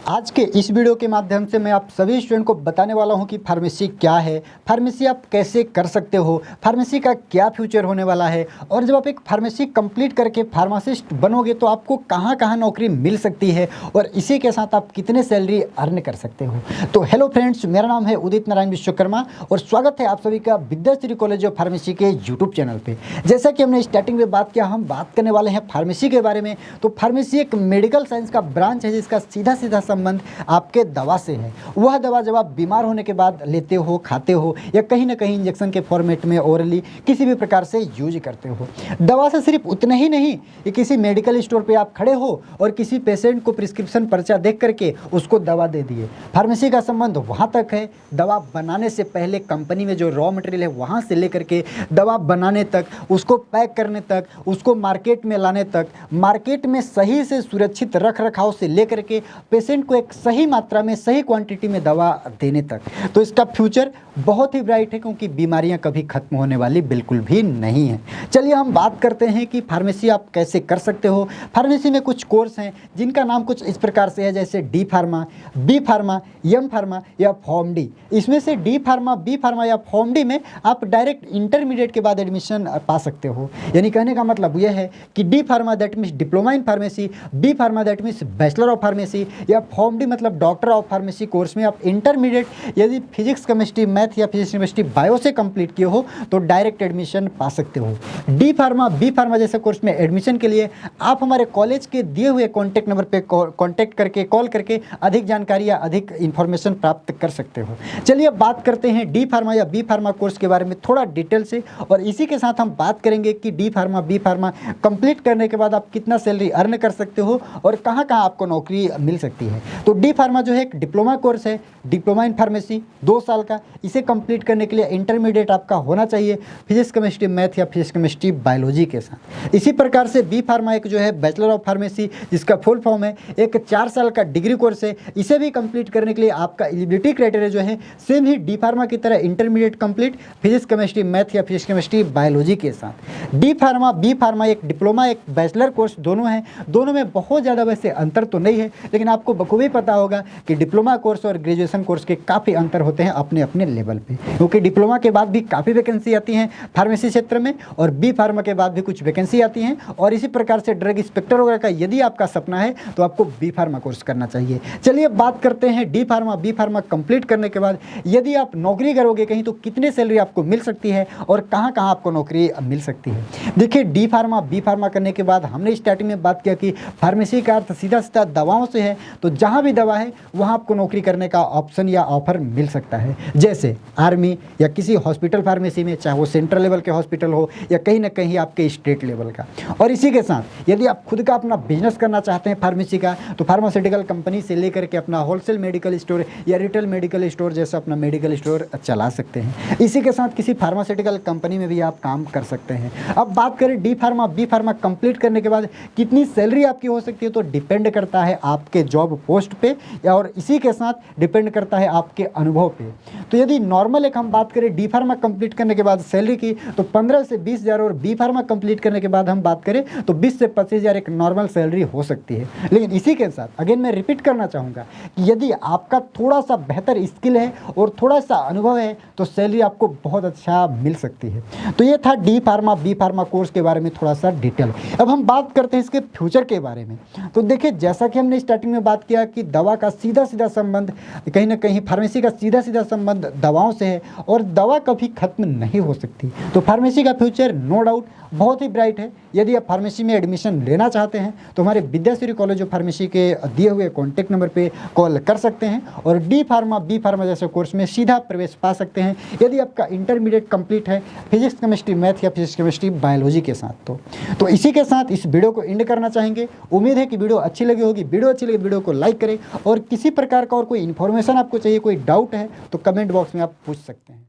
आज के इस वीडियो के माध्यम से मैं आप सभी स्टूडेंट को बताने वाला हूं कि फार्मेसी क्या है, फार्मेसी आप कैसे कर सकते हो, फार्मेसी का क्या फ्यूचर होने वाला है और जब आप एक फार्मेसी कंप्लीट करके फार्मासिस्ट बनोगे तो आपको कहां कहां नौकरी मिल सकती है और इसी के साथ आप कितने सैलरी अर्न कर सकते हो। तो हेलो फ्रेंड्स, मेरा नाम है उदित नारायण विश्वकर्मा और स्वागत है आप सभी का विद्याश्री कॉलेज ऑफ फार्मेसी के यूट्यूब चैनल पर। जैसा कि हमने स्टार्टिंग में बात किया, हम बात करने वाले हैं फार्मेसी के बारे में। तो फार्मेसी एक मेडिकल साइंस का ब्रांच है जिसका सीधा सीधा संबंध आपके दवा से है। वह दवा जब आप बीमार होने के बाद लेते हो, खाते हो या कहीं ना कहीं इंजेक्शन के फॉर्मेट में ओरली किसी भी प्रकार से यूज करते हो। दवा से सिर्फ उतना ही नहीं कि किसी मेडिकल स्टोर पे आप खड़े हो और किसी पेशेंट को प्रिस्क्रिप्शन पर्चा देख करके उसको दवा दे दिए। फार्मेसी का संबंध वहाँ तक है, दवा बनाने से पहले कंपनी में जो रॉ मटेरियल है वहाँ से लेकर के दवा बनाने तक, उसको पैक करने तक, उसको मार्केट में लाने तक, मार्केट में सही से सुरक्षित रख रखाव से लेकर के पेशेंट को एक सही मात्रा में सही क्वांटिटी में दवा देने तक। तो इसका फ्यूचर बहुत ही ब्राइट है क्योंकि बीमारियां कभी खत्म होने वाली बिल्कुल भी नहीं है। चलिए हम बात करते हैं कि फार्मेसी आप कैसे कर सकते हो। फार्मेसी में कुछ कोर्स हैं जिनका नाम कुछ इस प्रकार से है, जैसे D pharma, B pharma, M pharma या फॉर्म डी। इसमें से डी फार्मा, बी फार्मा या फॉर्म डी में आप डायरेक्ट इंटरमीडिएट के बाद एडमिशन पा सकते हो। यानी कहने का मतलब यह है कि D pharma that means diploma in pharmacy, B pharma that means bachelor of pharmacy या फॉर्म डी मतलब डॉक्टर ऑफ फार्मेसी कोर्स में आप इंटरमीडिएट यदि फिजिक्स केमिस्ट्री मैथ या फिजिक्स केमिस्ट्री बायो से कंप्लीट किए हो तो डायरेक्ट एडमिशन पा सकते हो। डी फार्मा, बी फार्मा जैसे कोर्स में एडमिशन के लिए आप हमारे कॉलेज के दिए हुए कॉन्टैक्ट नंबर पे कॉन्टैक्ट करके कॉल करके अधिक जानकारी या अधिक इन्फॉर्मेशन प्राप्त कर सकते हो। चलिए अब बात करते हैं डी फार्मा या बी फार्मा कोर्स के बारे में थोड़ा डिटेल से और इसी के साथ हम बात करेंगे कि D pharma, B pharma complete करने के बाद आप कितना सैलरी अर्न कर सकते हो और कहाँ कहाँ आपको नौकरी मिल सकती है। तो डी फार्मा जो है एक डिप्लोमा कोर्स है, डिप्लोमा इन फार्मेसी 2 साल का। इसे कंप्लीट करने के लिए इंटरमीडिएट आपका होना चाहिए फिजिक्स केमिस्ट्री मैथ या फिजिक्स केमिस्ट्री बायोलॉजी के साथ। इसी प्रकार से बी फार्मा एक जो है बैचलर ऑफ फार्मेसी जिसका फुल फॉर्म है, एक 4 साल का डिग्री कोर्स है। इसे भी कंप्लीट करने के लिए आपका एलिजिबिलिटी क्राइटेरिया जो है सेम ही डी फार्मा की तरह intermediate complete physics chemistry math या फिजिक्स केमिस्ट्री बायोलॉजी के साथ। डी फार्मा, बी फार्मा एक डिप्लोमा एक बैचलर कोर्स दोनों हैं। दोनों में बहुत ज़्यादा वैसे अंतर तो नहीं है, लेकिन आपको बखूबी पता होगा कि डिप्लोमा कोर्स और ग्रेजुएशन कोर्स के काफ़ी अंतर होते हैं अपने अपने लेवल पे, क्योंकि डिप्लोमा के बाद भी काफ़ी वैकेंसी आती हैं फार्मेसी क्षेत्र में और बी फार्मा के बाद भी कुछ वैकेंसी आती हैं। और इसी प्रकार से ड्रग इंस्पेक्टर वगैरह का यदि आपका सपना है तो आपको बी फार्मा कोर्स करना चाहिए। चलिए बात करते हैं D pharma, B pharma complete करने के बाद यदि आप नौकरी करोगे कहीं तो कितने सैलरी आपको मिल सकती है और कहाँ कहाँ आपको नौकरी मिल सकती है। देखिए डी फार्मा, बी फार्मा करने के बाद हमने स्टार्टिंग में बात किया कि फार्मेसी का अर्थ सीधा सीधा दवाओं से है, तो जहाँ भी दवा है वहाँ आपको नौकरी करने का ऑप्शन या ऑफर मिल सकता है। जैसे आर्मी या किसी हॉस्पिटल फार्मेसी में, चाहे वो सेंट्रल लेवल के हॉस्पिटल हो या कहीं ना कहीं आपके स्टेट लेवल का। और इसी के साथ यदि आप खुद का अपना बिजनेस करना चाहते हैं फार्मेसी का, तो फार्मास्यूटिकल कंपनी से लेकर के अपना होलसेल मेडिकल स्टोर या रिटेल मेडिकल स्टोर जैसा अपना मेडिकल स्टोर चला सकते हैं। इसी के साथ किसी फार्मास्यूटिकल कंपनी में भी आप काम कर सकते हैं। अब बात करें D pharma, B pharma complete करने के बाद कितनी सैलरी आपकी हो सकती है, तो डिपेंड करता है आपके जॉब पोस्ट पे और इसी के साथ डिपेंड करता है आपके अनुभव पे। तो यदि नॉर्मल एक हम बात करें डी फार्मा कंप्लीट करने के बाद सैलरी की तो 15 से 20 हज़ार और बी फार्मा कंप्लीट करने के बाद हम बात करें तो 20 से 25 हज़ार एक नॉर्मल सैलरी हो सकती है। लेकिन इसी के साथ अगेन मैं रिपीट करना चाहूँगा कि यदि आपका थोड़ा सा बेहतर स्किल है और थोड़ा सा अनुभव है तो सैलरी आपको बहुत अच्छा मिल सकती है। तो ये था D pharma, B pharma course के बारे में थोड़ा सा डिटेल। अब हम बात करते हैं इसके फ्यूचर के बारे में। तो देखिए जैसा कि हमने स्टार्टिंग में बात किया कि दवा का सीधा सीधा संबंध कहीं ना कहीं फार्मेसी का सीधा सीधा संबंध दवाओं से है और दवा कभी खत्म नहीं हो सकती। तो फार्मेसी का फ्यूचर नो डाउट बहुत ही ब्राइट है। यदि आप फार्मेसी में एडमिशन लेना चाहते हैं तो हमारे विद्याश्री कॉलेज ऑफ फार्मेसी के दिए हुए कॉन्टैक्ट नंबर पे कॉल कर सकते हैं और डी फार्मा, बी फार्मा जैसे कोर्स में सीधा प्रवेश पा सकते हैं यदि आपका इंटरमीडिएट कंप्लीट है फिजिक्स केमिस्ट्री मैथ या फिजिक्स केमिस्ट्री बायोलॉजी के साथ। तो इसी के साथ इस वीडियो को एंड करना चाहेंगे। उम्मीद है कि वीडियो अच्छी लगी होगी। वीडियो अच्छी लगी वीडियो को लाइक करें और किसी प्रकार का और कोई इन्फॉर्मेशन आपको चाहिए, कोई डाउट है तो कमेंट बॉक्स में आप पूछ सकते हैं।